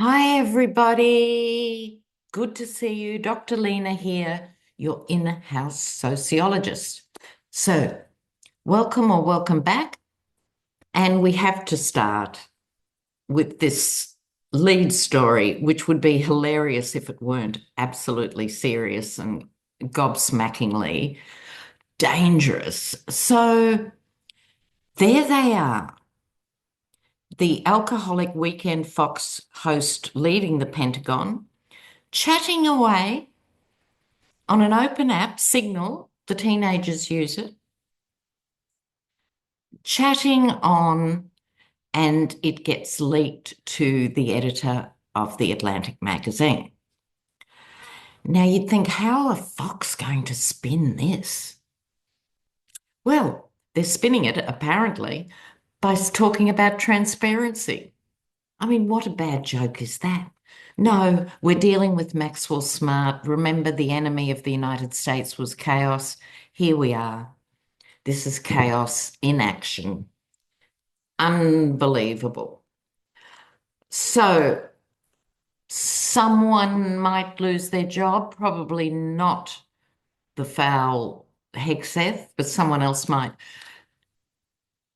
Hi, everybody. Good to see you. Dr. Lena here, your in-house sociologist. So, welcome or welcome back. And we have to start with this lead story, which would be hilarious if it weren't absolutely serious and gobsmackingly dangerous. So, there they are. The alcoholic weekend Fox host leaving the Pentagon, chatting away on an open app, Signal, the teenagers use it, chatting on, and it gets leaked to the editor of the Atlantic magazine. Now you'd think, how are Fox going to spin this? Well, they're spinning it, apparently, by talking about transparency. I mean, what a bad joke is that? No, we're dealing with Maxwell Smart. Remember, the enemy of the United States was chaos. Here we are. This is chaos in action. Unbelievable. So someone might lose their job, probably not the foul Hexeth, but someone else might.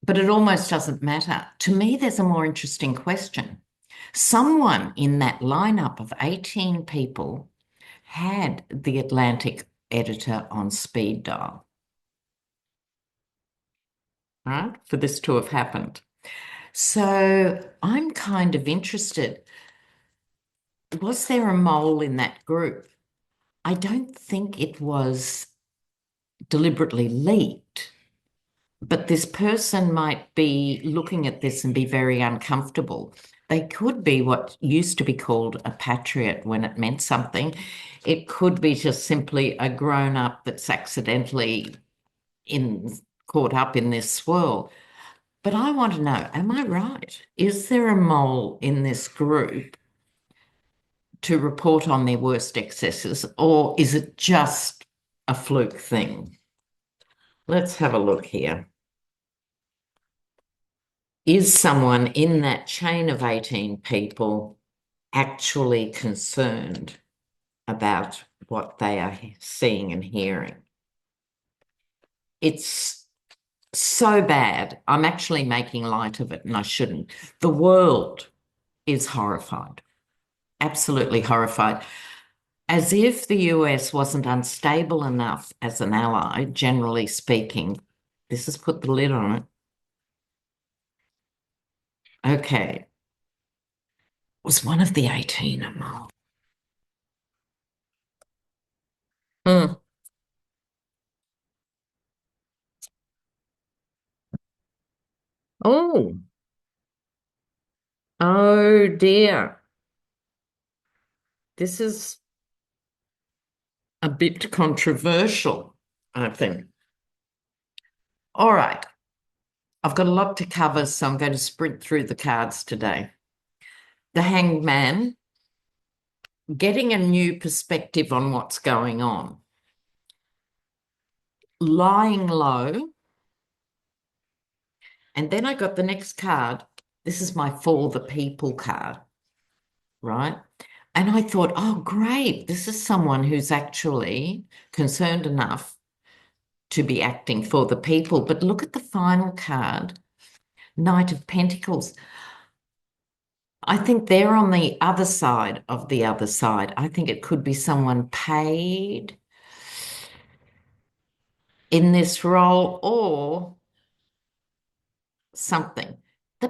But it almost doesn't matter. To me, there's a more interesting question. Someone in that lineup of 18 people had the Atlantic editor on speed dial, right? For this to have happened. So I'm kind of interested. Was there a mole in that group? I don't think it was deliberately leaked, but this person might be looking at this and be very uncomfortable. They could be what used to be called a patriot when it meant something. It could be just simply a grown-up that's accidentally in caught up in this swirl. But I want to know, am I right? Is there a mole in this group to report on their worst excesses, or is it just a fluke thing? Let's have a look here. Is someone in that chain of 18 people actually concerned about what they are seeing and hearing? It's so bad. I'm actually making light of it, and I shouldn't. The world is horrified, absolutely horrified. As if the US wasn't unstable enough as an ally, generally speaking. This has put the lid on it. Okay. Was one of the 18 a mole? Hmm. Oh, oh dear. This is a bit controversial, I think. All right. I've got a lot to cover, so I'm going to sprint through the cards today. The Hanged Man, getting a new perspective on what's going on. Lying low. And then I got the next card. This is my For the People card, right? And I thought, oh, great. This is someone who's actually concerned enough to be acting for the people. But look at the final card, Knight of Pentacles. I think they're on the other side of the other side. I think it could be someone paid in this role or something. The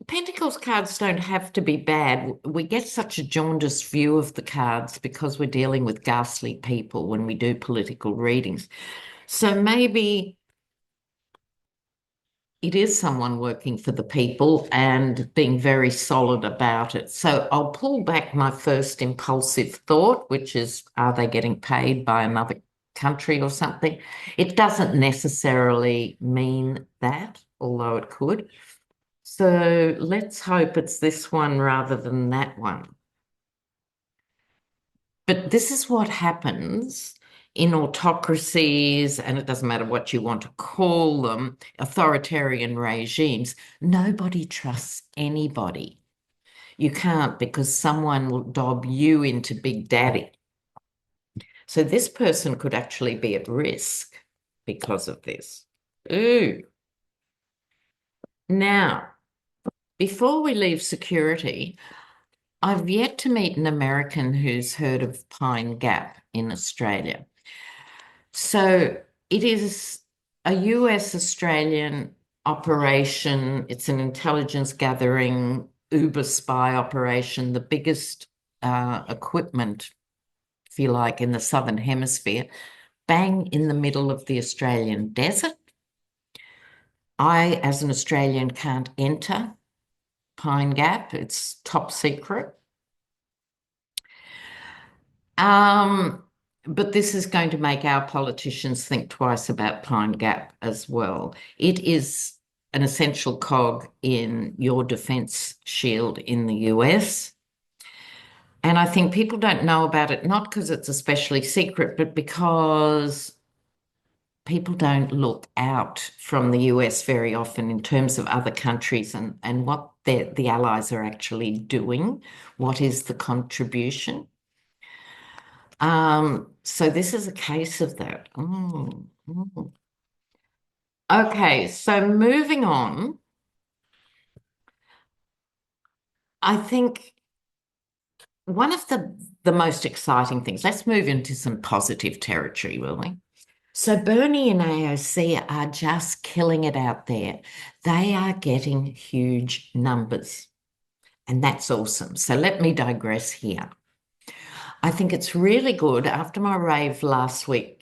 Pentacles cards don't have to be bad. We get such a jaundiced view of the cards because we're dealing with ghastly people when we do political readings. So maybe it is someone working for the people and being very solid about it. So I'll pull back my first impulsive thought, which is, are they getting paid by another country or something? It doesn't necessarily mean that, although it could. So let's hope it's this one rather than that one. But this is what happens in autocracies, and it doesn't matter what you want to call them, authoritarian regimes. Nobody trusts anybody. You can't because someone will dob you into Big Daddy. So this person could actually be at risk because of this. Ooh. Now, before we leave security, I've yet to meet an American who's heard of Pine Gap in Australia. So it is a US Australian operation. It's an intelligence gathering Uber spy operation, the biggest equipment, if you like, in the Southern Hemisphere, bang in the middle of the Australian desert. I, as an Australian, can't enter Pine Gap. It's top secret. Um, but this is going to make our politicians think twice about Pine Gap as well. It is an essential cog in your defense shield in the US. And I think people don't know about it, not because it's especially secret, but because people don't look out from the US very often in terms of other countries and what the allies are actually doing. What is the contribution? So this is a case of that. Okay, so moving on, I think one of the most exciting things, let's move into some positive territory, will we? So Bernie and AOC are just killing it out there. They are getting huge numbers, and that's awesome. So let me digress here. I think it's really good after my rave last week,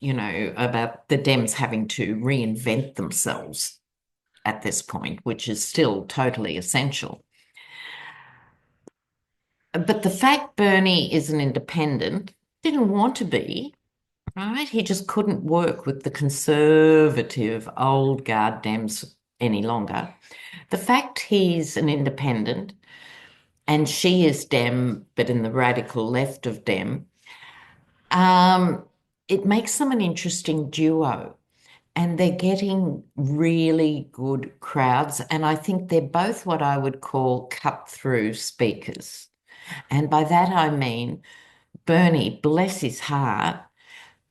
about the Dems having to reinvent themselves at this point, which is still totally essential. But the fact Bernie is an independent, didn't want to be, right? He just couldn't work with the conservative old guard Dems any longer. The fact he's an independent and she is Dem, but in the radical left of Dem, it makes them an interesting duo. And they're getting really good crowds. And I think they're both what I would call cut-through speakers. And by that I mean Bernie, bless his heart,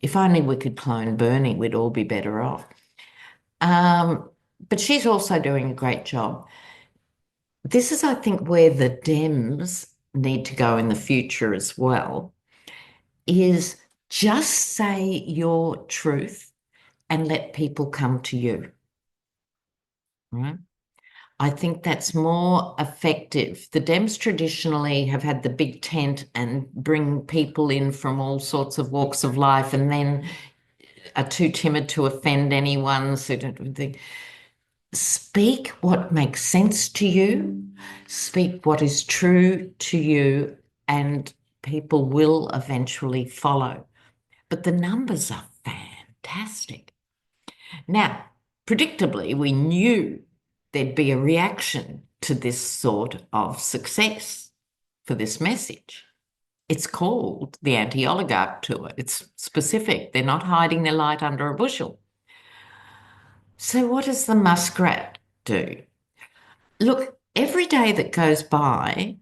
if only we could clone Bernie, we'd all be better off. But she's also doing a great job. This is, I think, where the Dems need to go in the future as well, is just say your truth and let people come to you. Right? I think that's more effective. The Dems traditionally have had the big tent and bring people in from all sorts of walks of life and then are too timid to offend anyone. So speak what makes sense to you, speak what is true to you, and people will eventually follow. But the numbers are fantastic. Now, predictably, we knew there'd be a reaction to this sort of success for this message. It's called the anti-oligarch tour. It's specific. They're not hiding their light under a bushel. So what does the muskrat do? Look, every day that goes by,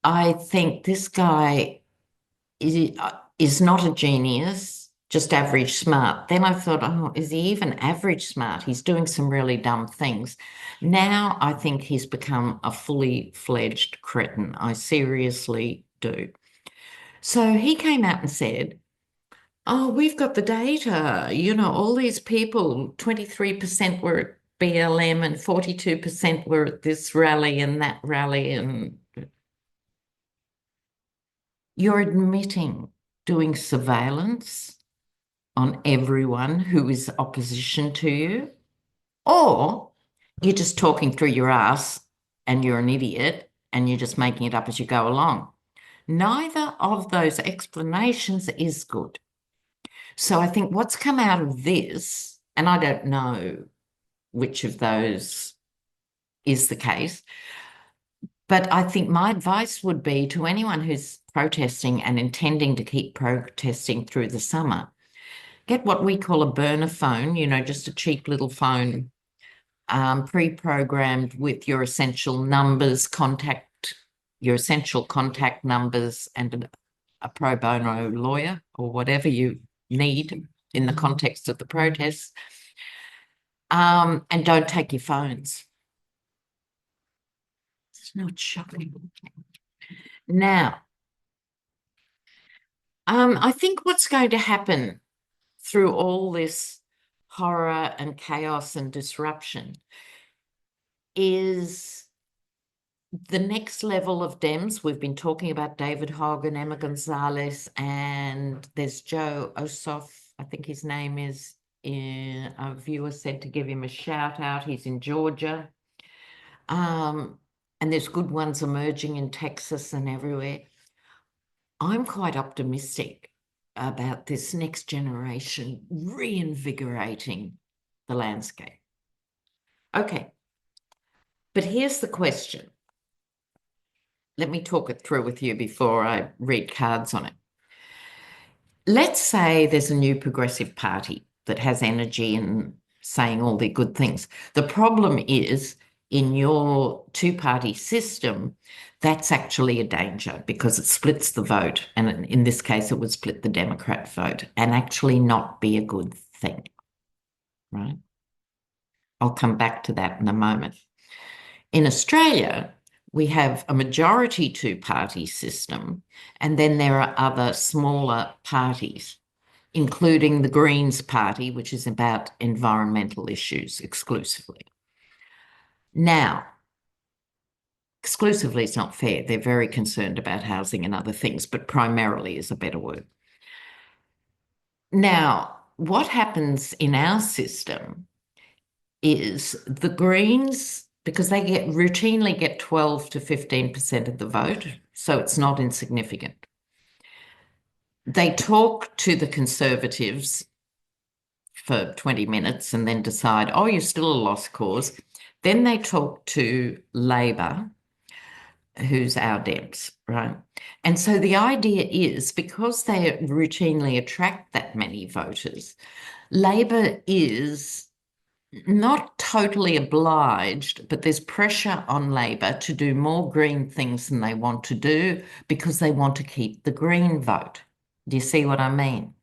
I think this guy is not a genius, just average smart. Then I thought, oh, is he even average smart? He's doing some really dumb things. Now I think he's become a fully fledged cretin. I seriously do. So he came out and said, oh, we've got the data. All these people, 23% were at BLM and 42% were at this rally and that rally. And you're admitting doing surveillance on everyone who is opposition to you, or you're just talking through your ass and you're an idiot and you're just making it up as you go along. Neither of those explanations is good. So I think what's come out of this, and I don't know which of those is the case, but I think my advice would be to anyone who's protesting and intending to keep protesting through the summer, get what we call a burner phone, just a cheap little phone, pre-programmed with your essential numbers, contact your essential contact numbers and a pro bono lawyer or whatever you need in the context of the protests. And don't take your phones. It's not shocking. Now, I think what's going to happen through all this horror and chaos and disruption is the next level of Dems. We've been talking about David Hogg and Emma Gonzalez, and there's Joe Ossoff, I think his name is. A viewer said to give him a shout out. He's in Georgia. And there's good ones emerging in Texas and everywhere. I'm quite optimistic about this next generation reinvigorating the landscape. Okay, but here's the question. Let me talk it through with you before I read cards on it. Let's say there's a new progressive party that has energy and saying all the good things. The problem is in your two-party system, that's actually a danger because it splits the vote. And in this case, it would split the Democrat vote and actually not be a good thing, right? I'll come back to that in a moment. In Australia, we have a majority two-party system, and then there are other smaller parties, including the Greens Party, which is about environmental issues exclusively. Now, exclusively is not fair. They're very concerned about housing and other things, but primarily is a better word. Now, what happens in our system is the Greens, because they routinely get 12 to 15% of the vote, so it's not insignificant. They talk to the Conservatives for 20 minutes and then decide, oh, you're still a lost cause. Then they talk to Labor, who's our Dems, right? And so the idea is because they routinely attract that many voters, Labor is not totally obliged, but there's pressure on Labor to do more green things than they want to do because they want to keep the green vote. Do you see what I mean?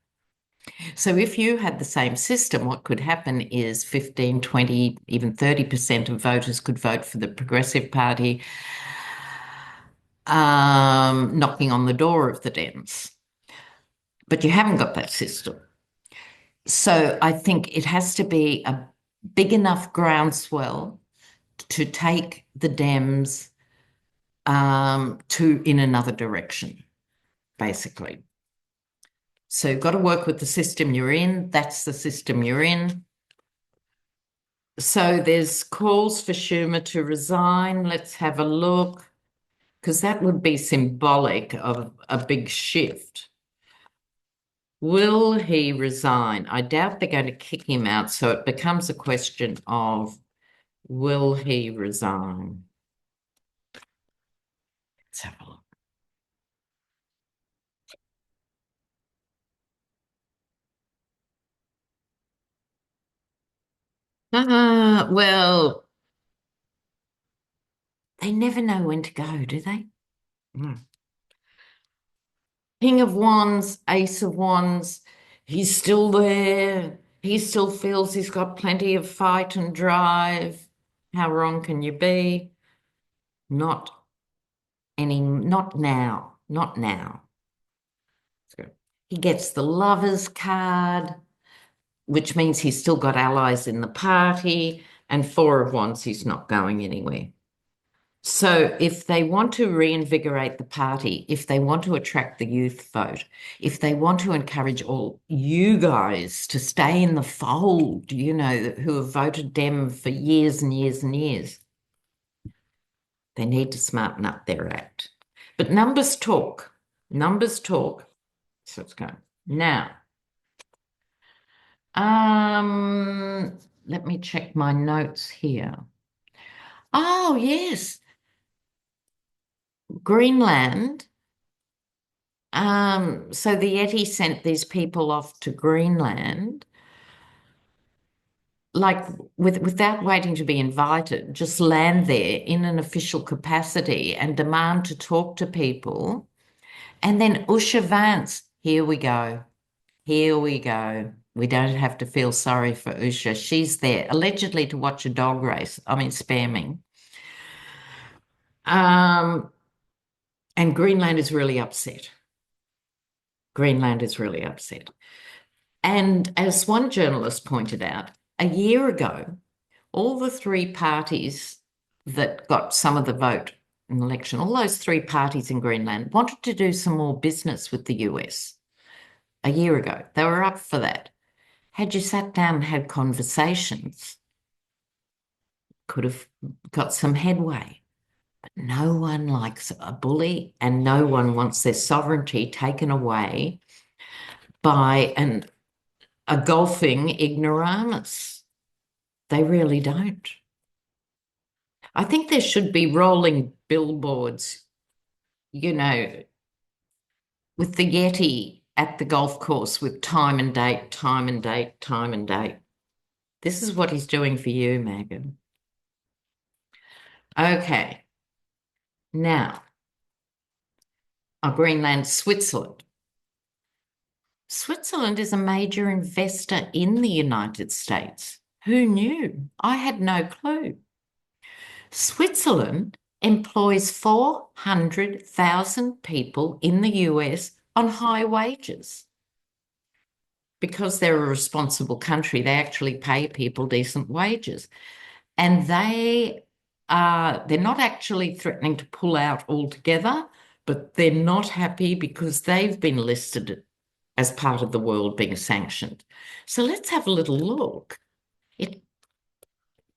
So if you had the same system, what could happen is 15, 20, even 30% of voters could vote for the Progressive Party, knocking on the door of the Dems. But you haven't got that system. So I think it has to be a big enough groundswell to take the Dems in another direction, basically. So you've got to work with the system you're in. That's the system you're in. So there's calls for Schumer to resign. Let's have a look, because that would be symbolic of a big shift. Will he resign? I doubt they're going to kick him out, so it becomes a question of will he resign? Let's have a look. Well, they never know when to go, do they? Mm. King of Wands, Ace of Wands, he's still there. He still feels he's got plenty of fight and drive. How wrong can you be? Not not now, not now. So he gets the Lovers card, which means he's still got allies in the party, and Four of Wands, he's not going anywhere. So if they want to reinvigorate the party, if they want to attract the youth vote, if they want to encourage all you guys to stay in the fold, who have voted Dem for years and years and years, they need to smarten up their act. But numbers talk. Numbers talk. So it's going. Now, let me check my notes here. Oh, yes. Greenland. So the Yeti sent these people off to Greenland. like without waiting to be invited, just land there in an official capacity and demand to talk to people. And then Usha Vance, here we go. Here we go. We don't have to feel sorry for Usha. She's there allegedly to watch a dog race. I mean, spare me. Um, and Greenland is really upset. Greenland is really upset. And as one journalist pointed out, a year ago, all the three parties that got some of the vote in the election, all those three parties in Greenland wanted to do some more business with the US a year ago. They were up for that. Had you sat down and had conversations, could have got some headway. But no one likes a bully and no one wants their sovereignty taken away by a golfing ignoramus. They really don't. I think there should be rolling billboards, you know, with the Yeti at the golf course with time and date, time and date, time and date. This is what he's doing for you, Megan. Okay. Now, Greenland, Switzerland. Switzerland is a major investor in the United States. Who knew? I had no clue. Switzerland employs 400,000 people in the US on high wages. Because they're a responsible country, they actually pay people decent wages. And they're not actually threatening to pull out altogether, but they're not happy because they've been listed as part of the world being sanctioned. So let's have a little look. It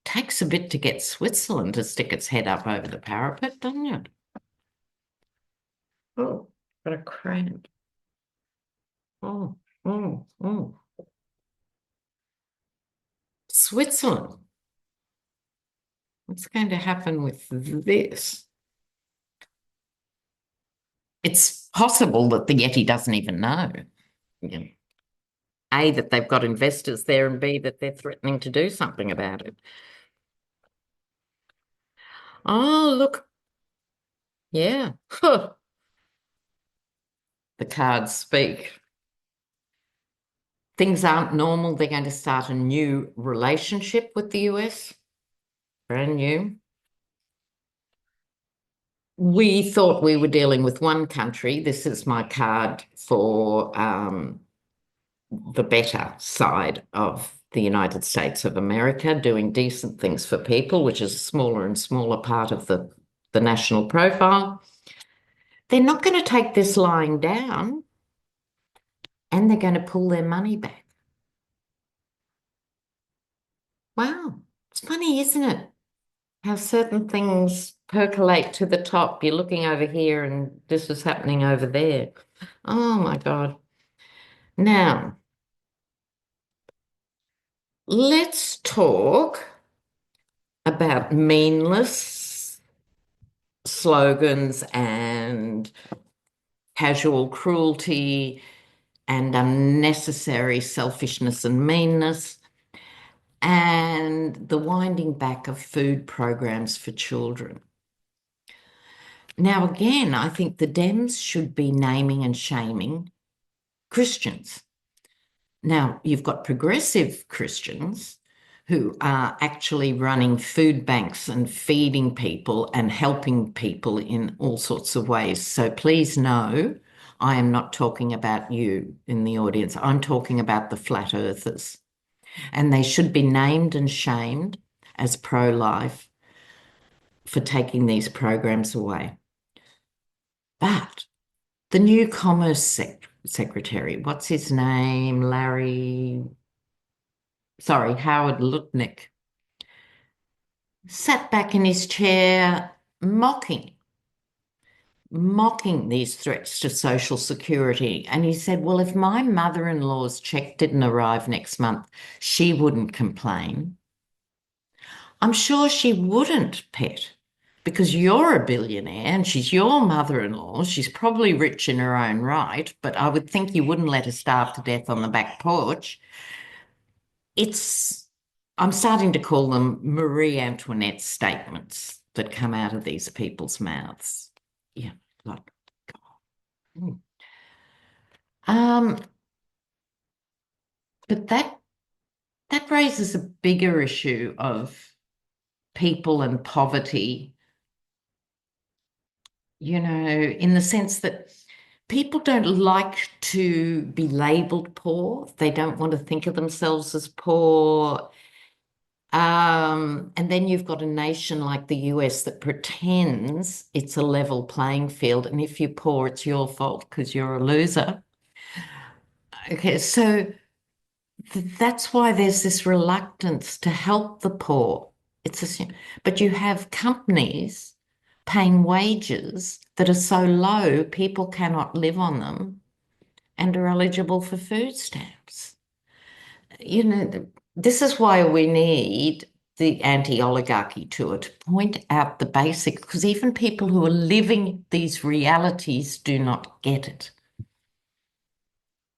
takes a bit to get Switzerland to stick its head up over the parapet, doesn't it? Oh, got a cramp. Oh, oh, oh. Switzerland. What's going to happen with this? It's possible that the Yeti doesn't even know. Yeah. A, that they've got investors there, and B, that they're threatening to do something about it. Oh, look. Yeah. Huh. The cards speak. Things aren't normal. They're going to start a new relationship with the US. Brand new. We thought we were dealing with one country. This is my card for the better side of the United States of America, doing decent things for people, which is a smaller and smaller part of the national profile. They're not going to take this lying down, and they're going to pull their money back. Wow. It's funny, isn't it? How certain things percolate to the top. You're looking over here and this is happening over there. Oh my God. Now, let's talk about meaningless slogans and casual cruelty and unnecessary selfishness and meanness, and the winding back of food programs for children. Now, again, I think the Dems should be naming and shaming Christians. Now, you've got progressive Christians who are actually running food banks and feeding people and helping people in all sorts of ways. So please know, I am not talking about you in the audience. I'm talking about the flat earthers. And they should be named and shamed as pro-life for taking these programs away. But the new Commerce Secretary, what's his name? Howard Lutnick, sat back in his chair mocking these threats to Social Security. And he said, well, if my mother-in-law's check didn't arrive next month, she wouldn't complain. I'm sure she wouldn't, Pet, because you're a billionaire and she's your mother-in-law. She's probably rich in her own right, but I would think you wouldn't let her starve to death on the back porch. It's I'm starting to call them Marie Antoinette statements that come out of these people's mouths. Yeah, like, God. Um, but that raises a bigger issue of people and poverty, in the sense that people don't like to be labeled poor. They don't want to think of themselves as poor. And then you've got a nation like the US that pretends it's a level playing field. And if you're poor, it's your fault because you're a loser. Okay, so that's why there's this reluctance to help the poor. But you have companies paying wages that are so low, people cannot live on them and are eligible for food stamps. This is why we need the anti-oligarchy tour to point out the basics, because even people who are living these realities do not get it,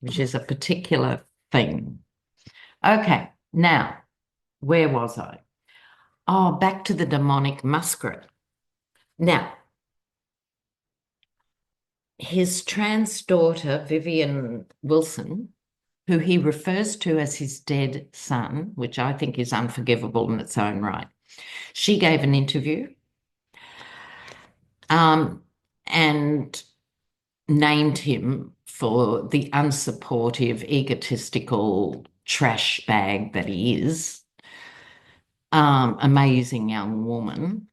which is a particular thing. Okay, now, where was I? Oh, back to the demonic muskrat. Now, his trans daughter, Vivian Wilson, who he refers to as his dead son, which I think is unforgivable in its own right. She gave an interview and named him for the unsupportive, egotistical trash bag that he is. Amazing young woman.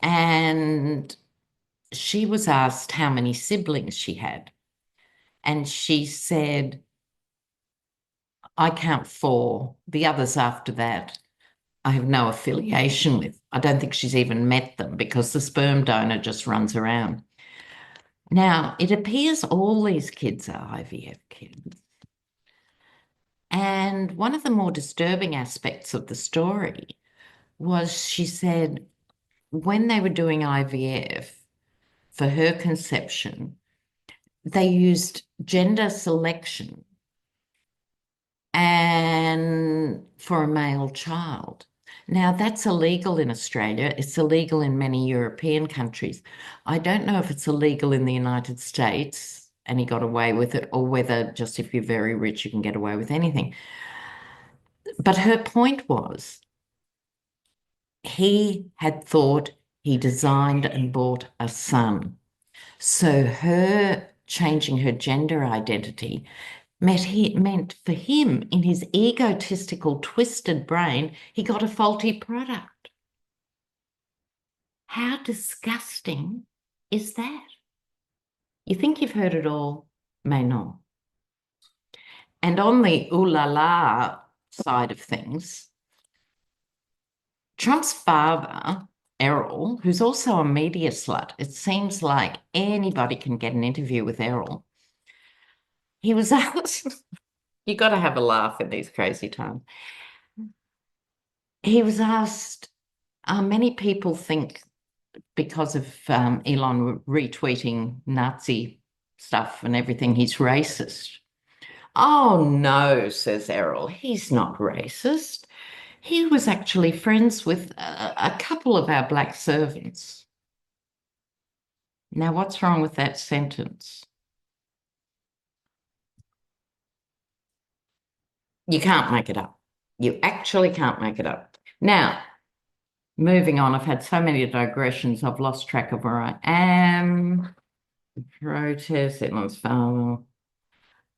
And she was asked how many siblings she had. And she said, I count four. The others after that, I have no affiliation with. I don't think she's even met them because the sperm donor just runs around. Now, it appears all these kids are IVF kids. And one of the more disturbing aspects of the story was she said when they were doing IVF for her conception, they used gender selection and for a male child. Now, that's illegal in Australia. It's illegal in many European countries. I don't know if it's illegal in the United States and he got away with it, or whether just if you're very rich, you can get away with anything. But her point was he had thought he designed and bought a son. So her changing her gender identity meant for him, in his egotistical, twisted brain, he got a faulty product. How disgusting is that? You think you've heard it all, may not. And on the ooh la la side of things, Trump's father, Errol, who's also a media slut, it seems like anybody can get an interview with Errol. He was asked, you got to have a laugh in these crazy times. He was asked, many people think because of Elon retweeting Nazi stuff and everything, he's racist. Oh, no, says Errol, he's not racist. He was actually friends with a couple of our black servants. Now, what's wrong with that sentence? You can't make it up. You actually can't make it up. Now, moving on, I've had so many digressions, I've lost track of where I am. Protest, Edmund's father.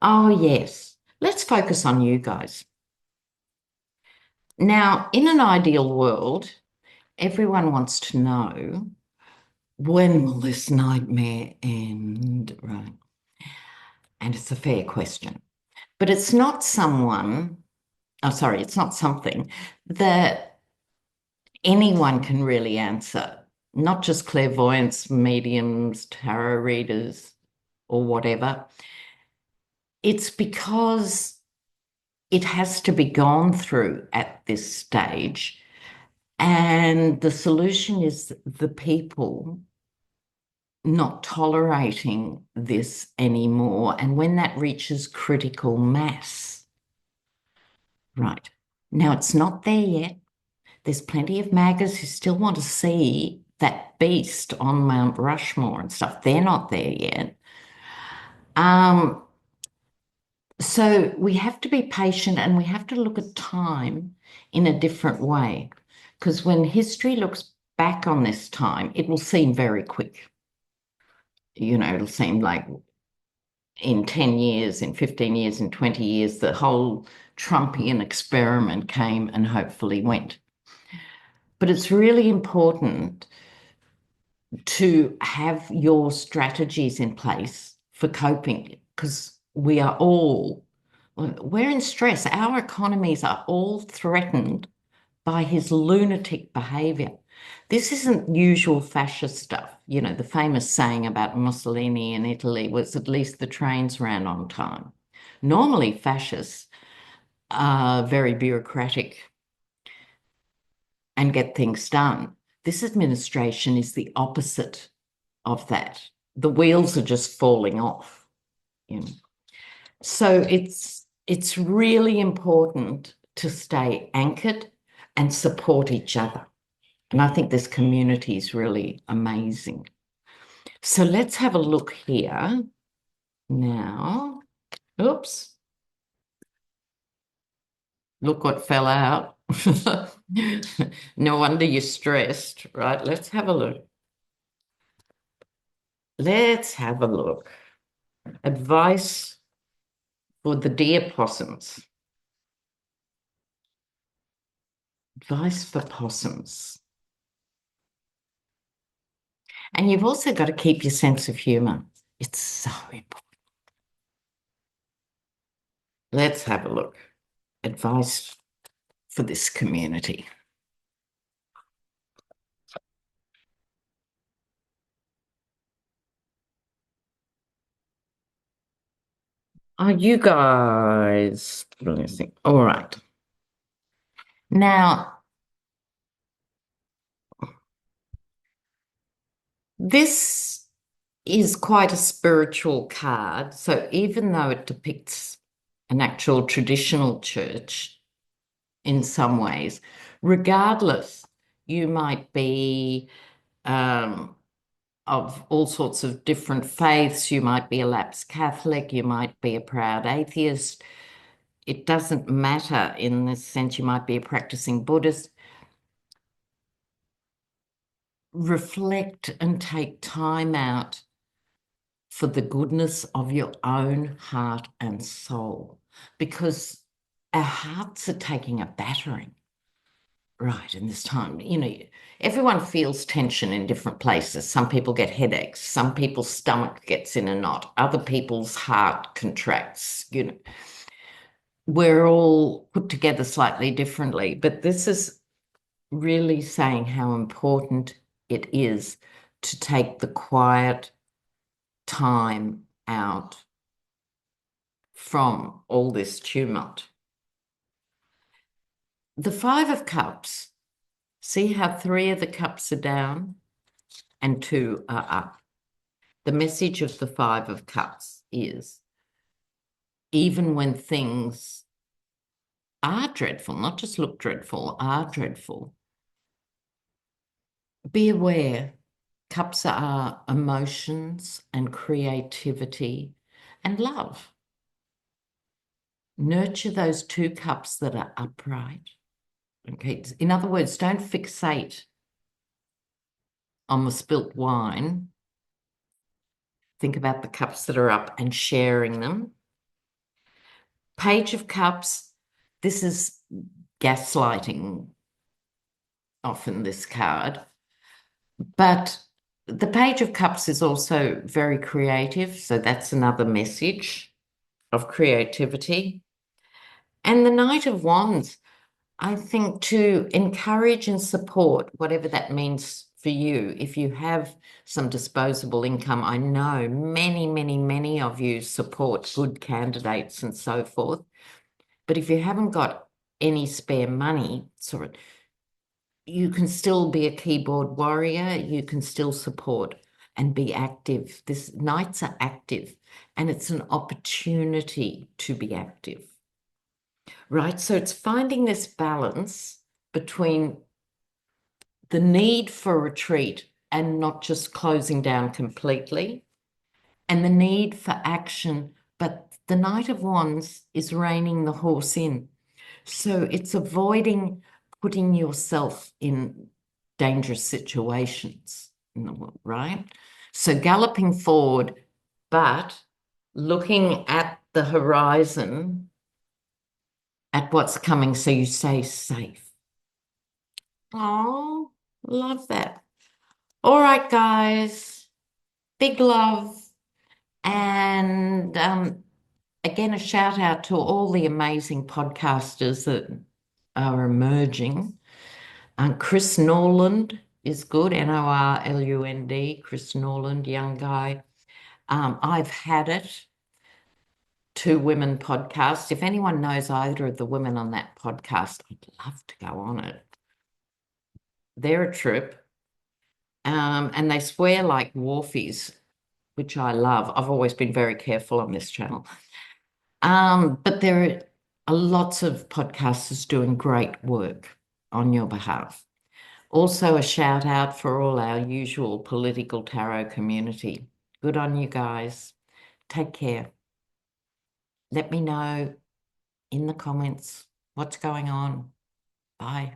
Oh, yes. Let's focus on you guys. Now, in an ideal world, everyone wants to know, when will this nightmare end? Right. And it's a fair question. But it's not it's not something that anyone can really answer, not just clairvoyants, mediums, tarot readers, or whatever. It's because it has to be gone through at this stage. And the solution is the people not tolerating this anymore. And when that reaches critical mass, right, Now, it's not there yet. There's plenty of MAGAs who still want to see that beast on Mount Rushmore and stuff. They're not there yet. Um, so we have to be patient and we have to look at time in a different way. Because when history looks back on this time, it will seem very quick. It'll seem like in 10 years, in 15 years, in 20 years, the whole Trumpian experiment came and hopefully went. But it's really important to have your strategies in place for coping because we're in stress. Our economies are all threatened by his lunatic behavior. This isn't usual fascist stuff. The famous saying about Mussolini in Italy was at least the trains ran on time. Normally, fascists are very bureaucratic and get things done. This administration is the opposite of that. The wheels are just falling off. You know. So it's really important to stay anchored and support each other. And I think this community is really amazing. So let's have a look here now. Oops. Look what fell out. No wonder you're stressed, right? Let's have a look. Let's have a look. Advice for the deer possums. Advice for possums. And you've also got to keep your sense of humor. It's so important. Let's have a look. Advice for this community. Are you guys listening? All right. Now, this is quite a spiritual card. So even though it depicts an actual traditional church in some ways, regardless, you might be of all sorts of different faiths. You might be a lapsed Catholic, you might be a proud atheist. It doesn't matter in this sense. You might be a practicing Buddhist. Reflect and take time out for the goodness of your own heart and soul, because our hearts are taking a battering right in this time. Everyone feels tension in different places. Some people get headaches, some people's stomach gets in a knot, other people's heart contracts. We're all put together slightly differently, but this is really saying how important it is to take the quiet time out from all this tumult. The Five of Cups, see how 3 of the cups are down and 2 are up. The message of the Five of Cups is, even when things are dreadful, not just look dreadful, are dreadful, be aware. Cups are emotions and creativity and love. Nurture those 2 cups that are upright. Okay. In other words, don't fixate on the spilt wine. Think about the cups that are up and sharing them. Page of Cups, this is gaslighting, often this card. But the Page of Cups is also very creative. So that's another message of creativity. And the Knight of Wands, I think, to encourage and support whatever that means for you. If you have some disposable income, I know many, many, many of you support good candidates and so forth. But if you haven't got any spare money, you can still be a keyboard warrior. You can still support and be active. Knights are active, and it's an opportunity to be active. right? So it's finding this balance between the need for retreat and not just closing down completely, and the need for action. But the Knight of Wands is reining the horse in. So it's avoiding putting yourself in dangerous situations, right? So galloping forward, but looking at the horizon, at what's coming, so you stay safe. Oh, love that. All right, guys. Big love. And again, a shout out to all the amazing podcasters that are emerging. Chris Norland is good, Norlund, Chris Norland, young guy. I've had it, two women podcast. If anyone knows either of the women on that podcast, I'd love to go on it. They're a trip. And they swear like wharfies, which I love. I've always been very careful on this channel. But there are lots of podcasters doing great work on your behalf. Also, a shout out for all our usual political tarot community. Good on you guys. Take care. Let me know in the comments what's going on. Bye.